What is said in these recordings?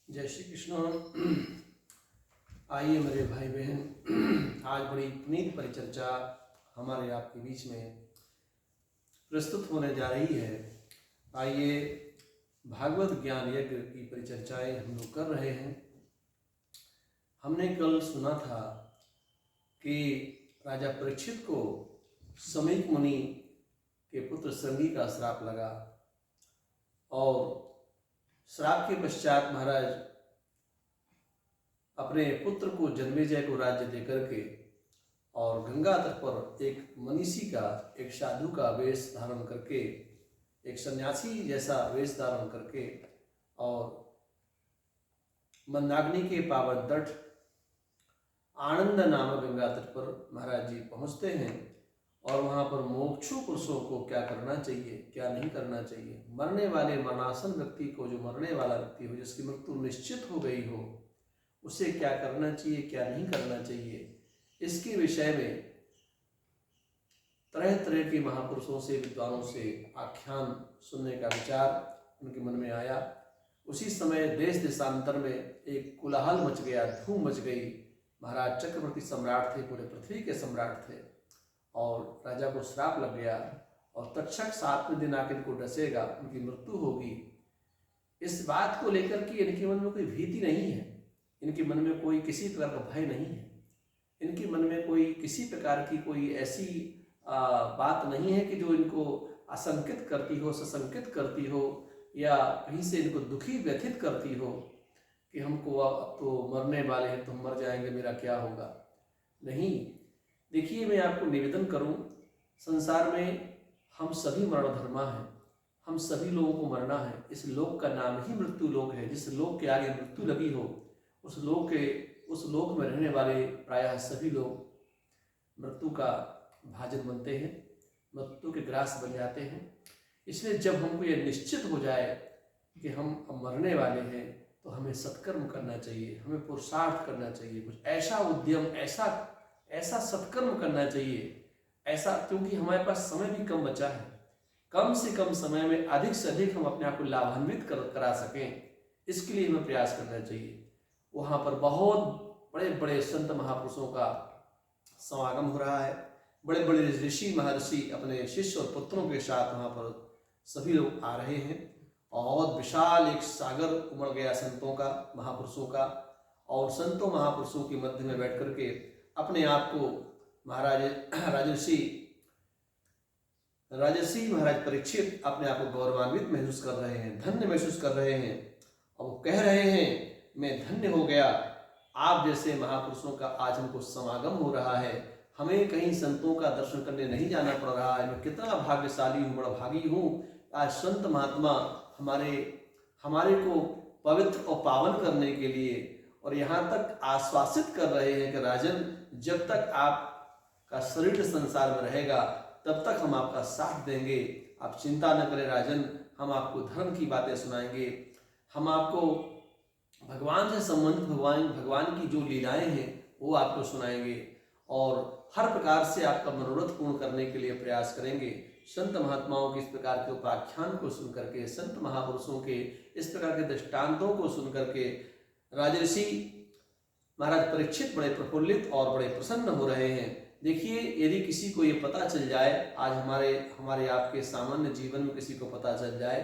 जय श्री कृष्ण। आइए मेरे भाई बहन, आज बड़ी पुनीत परिचर्चा हमारे आपके बीच में प्रस्तुत होने जा रही है। आइए, भागवत ज्ञान यज्ञ की परिचर्चाएं हम लोग कर रहे हैं। हमने कल सुना था कि राजा परीक्षित को समीक मुनि के पुत्र संगी का श्राप लगा और श्राप के पश्चात महाराज अपने पुत्र को जन्मेजय को राज्य देकर के और गंगा तट पर एक मनीषी का, एक साधु का वेश धारण करके, एक सन्यासी जैसा वेश धारण करके और मंदाकिनी के पावन तट आनंद नामक गंगा तट पर महाराज जी पहुँचते हैं और वहाँ पर मोक्षु पुरुषों को क्या करना चाहिए, क्या नहीं करना चाहिए, मरने वाले मरणासन व्यक्ति को, जो मरने वाला व्यक्ति हो, जिसकी मृत्यु निश्चित हो गई हो, उसे क्या करना चाहिए, क्या नहीं करना चाहिए, इसके विषय में तरह तरह के महापुरुषों से, विद्वानों से आख्यान सुनने का विचार उनके मन में आया। उसी समय देश देशांतर में एक कोलाहल मच गया, धूम मच गई। महाराज चक्रवर्ती सम्राट थे, पूरे पृथ्वी के सम्राट थे और राजा को श्राप लग गया और तक्षक 7वें दिन आकर इनको डसेगा, उनकी मृत्यु होगी। इस बात को लेकर के इनके मन में कोई भीति नहीं है, इनके मन में कोई किसी प्रकार का भय नहीं है, इनके मन में कोई किसी प्रकार की कोई ऐसी बात नहीं है कि जो इनको आशंकित करती हो, सशंकित करती हो या कहीं से इनको दुखी व्यथित करती हो कि हमको अब तो मरने वाले हैं, तो हम मर जाएंगे, मेरा क्या होगा। नहीं, देखिए, मैं आपको निवेदन करूं, संसार में हम सभी मरणधर्मा हैं, हम सभी लोगों को मरना है। इस लोक का नाम ही मृत्यु लोक है। जिस लोक के आगे मृत्यु लगी हो, उस लोक में रहने वाले प्रायः सभी लोग मृत्यु का भाजन बनते हैं, मृत्यु के ग्रास बन जाते हैं। इसलिए जब हमको ये निश्चित हो जाए कि हम अब मरने वाले हैं, तो हमें सत्कर्म करना चाहिए, हमें पुरुषार्थ करना चाहिए, कुछ ऐसा उद्यम, ऐसा सत्कर्म करना चाहिए, ऐसा, क्योंकि हमारे पास समय भी कम बचा है। कम से कम समय में अधिक से अधिक हम अपने आप को लाभान्वित करा सकें, इसके लिए हमें प्रयास करना चाहिए। वहाँ पर बहुत बड़े बड़े संत महापुरुषों का समागम हो रहा है। बड़े बड़े ऋषि महर्षि अपने शिष्य और पुत्रों के साथ वहाँ पर सभी लोग आ रहे हैं और विशाल एक सागर उमड़ गया संतों का, महापुरुषों का। और संतों महापुरुषों के मध्य में बैठ करके अपने आप को राजर्षि महाराज परीक्षित अपने आप को गौरवान्वित महसूस कर रहे हैं, धन्य महसूस कर रहे हैं और वो कह रहे हैं, मैं धन्य हो गया, आप जैसे महापुरुषों का आज हमको समागम हो रहा है, हमें कहीं संतों का दर्शन करने नहीं जाना पड़ रहा है। मैं कितना भाग्यशाली हूँ, बड़ा भागी हूँ। आज संत महात्मा हमारे को पवित्र और पावन करने के लिए और यहाँ तक आश्वासित कर रहे हैं कि राजन, जब तक आपका शरीर संसार में रहेगा तब तक हम आपका साथ देंगे, आप चिंता न करें राजन, हम आपको धर्म की बातें सुनाएंगे, हम आपको भगवान से संबंधित भगवान की जो लीलाएं हैं वो आपको सुनाएंगे और हर प्रकार से आपका मनोरथ पूर्ण करने के लिए प्रयास करेंगे। संत महात्माओं के इस प्रकार के उपाख्यान को सुन करके, संत महापुरुषों के इस प्रकार के दृष्टांतों को सुन करके राजर्षि महाराज परीक्षित बड़े प्रफुल्लित और बड़े प्रसन्न हो रहे हैं। देखिए, यदि किसी को ये पता चल जाए, आज हमारे आपके सामान्य जीवन में किसी को पता चल जाए,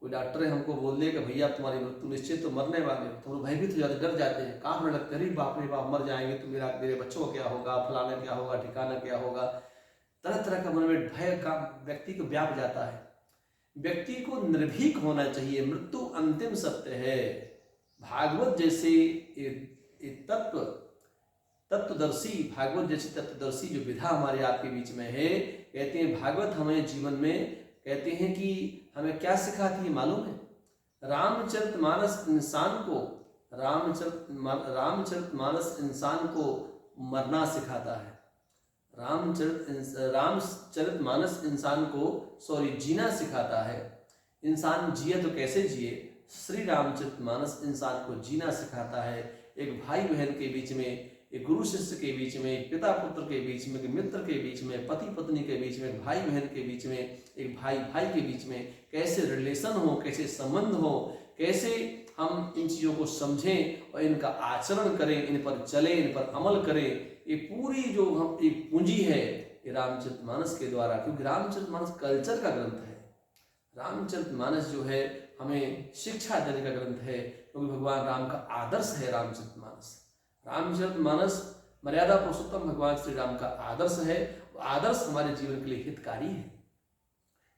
कोई डॉक्टर हमको बोल दे कि भैया तुम्हारी मृत्यु निश्चित, तो मरने वाले, तो भयभीत हो जाते, डर जाते हैं, कांपने लगते, अरे बाप रे बाप, मर जाएंगे तो मेरे बच्चों को क्या होगा, फलाना क्या होगा, ठिकाना क्या होगा। तरह तरह का मन में भय का व्यक्ति को व्याप जाता है। व्यक्ति को निर्भीक होना चाहिए, मृत्यु अंतिम सत्य है। भागवत जैसे तत्वदर्शी जो विधा हमारे आपके बीच में है, कहते हैं भागवत हमें जीवन में, कहते हैं कि हमें क्या सिखाती है मालूम है? रामचरितमानस इंसान को मरना सिखाता है। रामचरितमानस इंसान को जीना सिखाता है। इंसान जिए तो कैसे जिए? श्री रामचरितमानस इंसान को जीना सिखाता है। एक भाई बहन के बीच में, एक गुरु शिष्य के बीच में, एक पिता पुत्र के बीच में, एक मित्र के बीच में, पति पत्नी के बीच में, भाई बहन के बीच में, एक भाई भाई के बीच में कैसे रिलेशन हो, कैसे संबंध हो, कैसे हम इन चीज़ों को समझें और इनका आचरण करें, इन पर चलें, इन पर अमल करें। ये पूरी जो हम एक पूंजी है ये रामचरितमानस के द्वारा, क्योंकि रामचरितमानस कल्चर का ग्रंथ है। रामचरितमानस जो है हमें शिक्षा देने का ग्रंथ है, क्योंकि भगवान राम का आदर्श है रामचरितमानस। रामचरितमानस मर्यादा पुरुषोत्तम भगवान श्री राम का आदर्श है, आदर्श हमारे जीवन के लिए हितकारी है।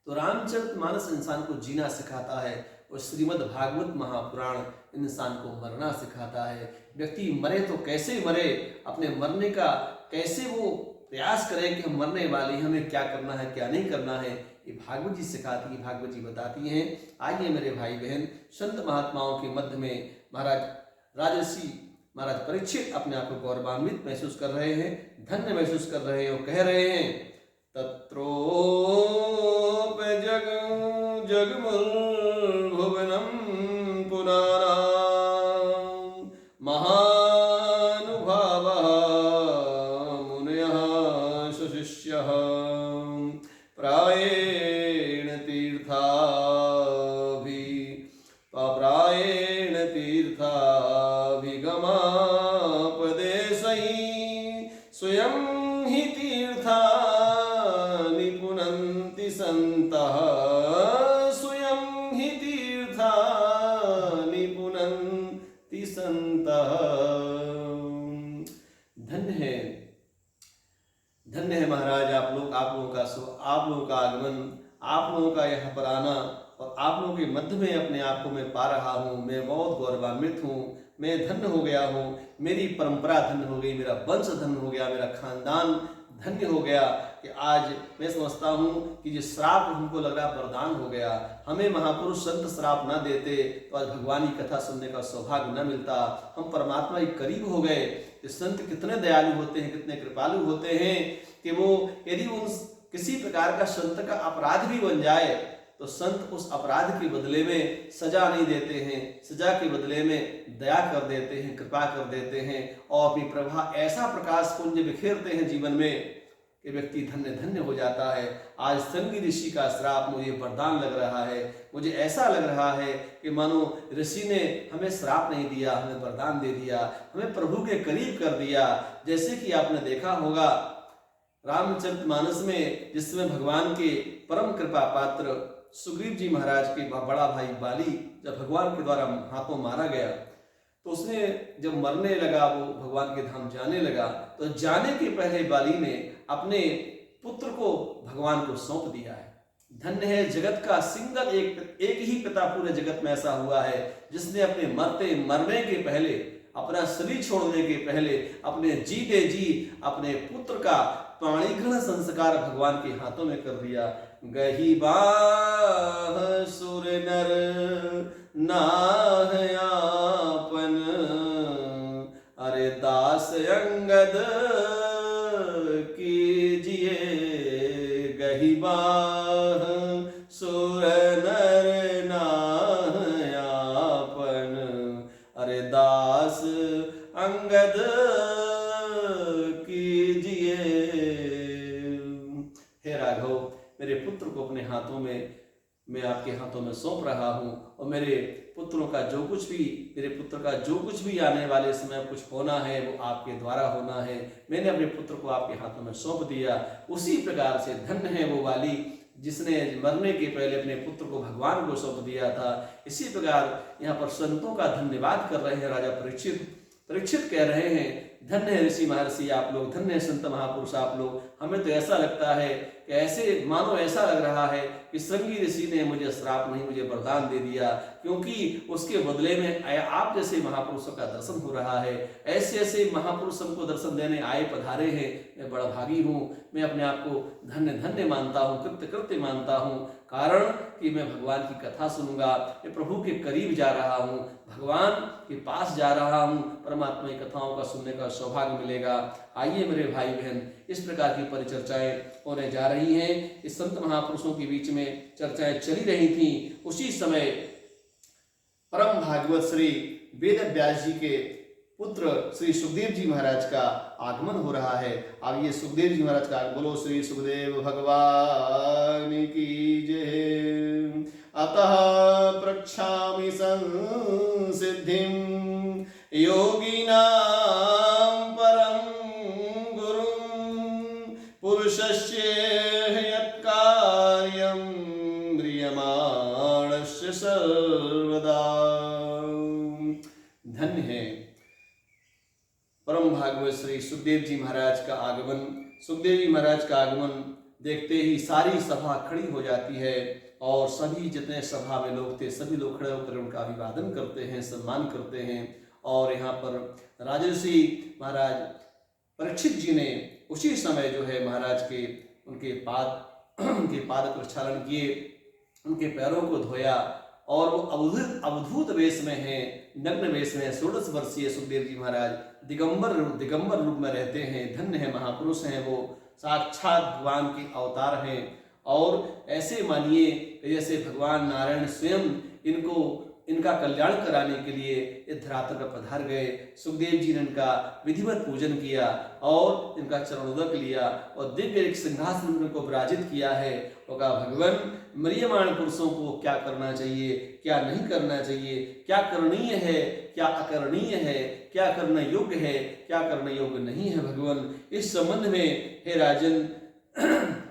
तो रामचरितमानस इंसान को जीना सिखाता है और श्रीमद् भागवत महापुराण इंसान को मरना सिखाता है। व्यक्ति मरे तो कैसे मरे, अपने मरने का कैसे वो प्रयास करे कि हम मरने वाले हैं, हमें क्या करना है क्या नहीं करना है, ये भागवत जी सिखाती है, भागवत जी बताती हैं। आइए मेरे भाई बहन, संत महात्माओं के मध्य में महाराज राजर्षि महाराज परीक्षित अपने आप को गौरवान्वित महसूस कर रहे हैं, धन्य महसूस कर रहे हैं और कह रहे हैं, तत्रोप जग जगमुर्भुवनम पुराना महानुभावः मुनयः सुशिष्यः प्रायेण तीर्थाभिगमापदेशैः स्वयं हि तीर्थानि पुनन्ति सन्तः, स्वयं हि तीर्थानि पुनन्ति सन्तः। धन्य है महाराज आप लोगों का आगमन, आप लोगों का यहाँ पर आना और आप लोगों के मध्य में अपने आप को मैं पा रहा हूँ। मैं बहुत गौरवान्वित हूँ, मैं धन्य हो गया हूँ, मेरी परंपरा धन्य हो गई, मेरा वंश धन्य हो गया, मेरा खानदान धन्य हो गया कि आज मैं समझता हूँ कि ये श्राप हमको लग रहा वरदान हो गया। हमें महापुरुष संत श्राप न देते तो आज भगवान की कथा सुनने का सौभाग्य न मिलता। हम परमात्मा के करीब हो गए। कि संत कितने दयालु होते हैं, कितने कृपालु होते हैं कि वो यदि उन किसी प्रकार का संत का अपराध भी बन जाए तो संत उस अपराध के बदले में सजा नहीं देते हैं, सजा के बदले में दया कर देते हैं, कृपा कर देते हैं और अपनी प्रभा ऐसा प्रकाश पुंज बिखेरते हैं जीवन में कि व्यक्ति धन्य धन्य हो जाता है। आज संगी ऋषि का श्राप मुझे वरदान लग रहा है। मुझे ऐसा लग रहा है कि मानो ऋषि ने हमें श्राप नहीं दिया, हमें वरदान दे दिया, हमें प्रभु के करीब कर दिया। जैसे कि आपने देखा होगा रामचरितमानस में जिसमें भगवान के परम कृपा पात्र सुग्रीव जी महाराज के बड़ा भाई बाली जब भगवान के द्वारा हाथों मारा गया तो उसने जब मरने लगा, वो भगवान के धाम जाने लगा, तो जाने के पहले बाली ने अपने पुत्र को भगवान को सौंप दिया है। धन्य है जगत का सिंगल एक ही पिता पूरे जगत में ऐसा हुआ है जिसने अपने मरने के पहले, अपना शरीर छोड़ने के पहले, अपने जीते जी अपने पुत्र का प्राणिग्रहण संस्कार भगवान के हाथों में कर दिया। गही बाह सुर नर नाहयापन, अरे दास अंगद कीजिए। गही बाह सुर नर नाहयापन, अरे दास अंगद कीजिए। हे राघव, मेरे पुत्र को अपने हाथों में मैं आपके हाथों में सौंप रहा हूँ और मेरे पुत्रों का जो कुछ भी, मेरे पुत्र का जो कुछ भी आने वाले समय कुछ होना है वो आपके द्वारा होना है। मैंने अपने पुत्र को आपके हाथों में सौंप दिया। उसी प्रकार से धन्य है वो वाली जिसने मरने के पहले अपने पुत्र को भगवान को सौंप दिया था। इसी प्रकार यहाँ पर संतों का धन्यवाद कर रहे हैं राजा परीक्षित कह रहे हैं, धन्य है ऋषि महर्षि आप लोग, धन्य है संत महापुरुष आप लोग। हमें तो ऐसा लगता है कि ऐसे मानो ऐसा लग रहा है कि श्रृंगी ऋषि ने मुझे श्राप नहीं, मुझे वरदान दे दिया, क्योंकि उसके बदले में आप जैसे महापुरुषों का दर्शन हो रहा है। ऐसे ऐसे महापुरुष हमको दर्शन देने आए पधारे हैं। मैं बड़ा भागी हूँ, मैं अपने आप को धन्य धन्य मानता हूँ, कृत्य मानता हूँ, कारण कि मैं भगवान की कथा सुनूंगा, मैं प्रभु के करीब जा रहा हूँ, भगवान के पास जा रहा हूँ, परमात्मा की कथाओं का सुनने का सौभाग्य मिलेगा। आइए मेरे भाई बहन, इस प्रकार की परिचर्चाएं होने जा रही हैं। इस संत महापुरुषों के बीच में चर्चाएं चली रही थी। उसी समय परम भागवत श्री वेद व्यास जी के पुत्र श्री सुखदेव जी महाराज का आगमन हो रहा है। अब ये सुखदेव जी महाराज का बोलो श्री सुखदेव भगवान की जय। अतः प्रक्षामि संसिद्धिं योगिनां परं गुरुं पुरुषस्य यत्कार्यं म्रियमाणस्य सर्वदा। धन्य है परम भागवत श्री सुखदेव जी महाराज का आगमन। सुखदेव जी महाराज का आगमन देखते ही सारी सभा खड़ी हो जाती है और सभी जितने सभा में लोग थे सभी लोग खड़े होकर उनका अभिवादन करते हैं, सम्मान करते हैं। और यहाँ पर राजर्षि महाराज परीक्षित जी ने उसी समय जो है महाराज के उनके पाद प्रक्षालन किए, उनके पैरों को धोया और वो अवधूत वेश में हैं, नग्न वेश में 16 वर्षीय सुखदेव जी महाराज दिगंबर रूप में रहते हैं। धन्य है, महापुरुष हैं, वो साक्षात भगवान के अवतार हैं। और ऐसे मानिए जैसे भगवान नारायण स्वयं इनका कल्याण कराने के लिए इस धरातल पर पधार गए। सुखदेव जी ने इनका विधिवत पूजन किया और इनका चरणोदक लिया और दिव्य एक सिंहासन में इनको विराजित किया है। और कहा, भगवान म्रियमाण पुरुषों को क्या करना चाहिए, क्या नहीं करना चाहिए, क्या करणीय है, क्या अकरणीय है, क्या करना योग्य है, क्या करना योग्य नहीं है। भगवान इस संबंध में हे राजन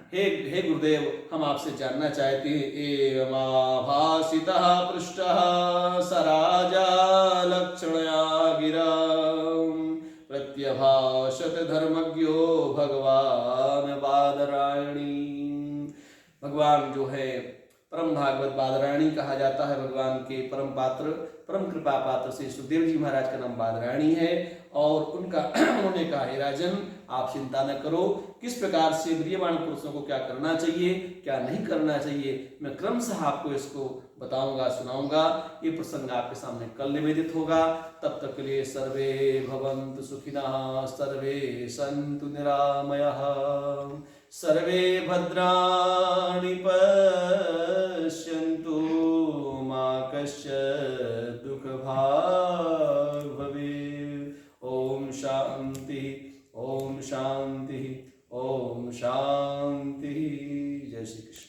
हे गुरुदेव, हम आपसे जानना चाहते हैं। एवमाभासितः पृष्टः स राजा लक्षणया गिरा प्रत्यभाषत धर्मज्ञो भगवान बादरायणी। भगवान जो है परम भागवत बादरायणी कहा जाता है। भगवान के परम पात्र, परम कृपा पात्र श्री सुखदेव जी महाराज का नाम बादरायणी है। और उन्होंने कहा, हे राजन, आप चिंता न करो, किस प्रकार से म्रियमाण पुरुषों को क्या करना चाहिए, क्या नहीं करना चाहिए, मैं क्रमशः आपको इसको बताऊंगा, सुनाऊंगा। ये प्रसंग आपके सामने कल निवेदित होगा। तब तक के लिए सर्वे भवन्तु सुखिनः, सर्वे सन्तु निरामयाः, सर्वे भद्राणि पश्यन्तु, मा कश्चित् दुःखभाग् भवेत्। ओम शांति, ओम शांति, ओम शांति। जय श्री कृष्ण।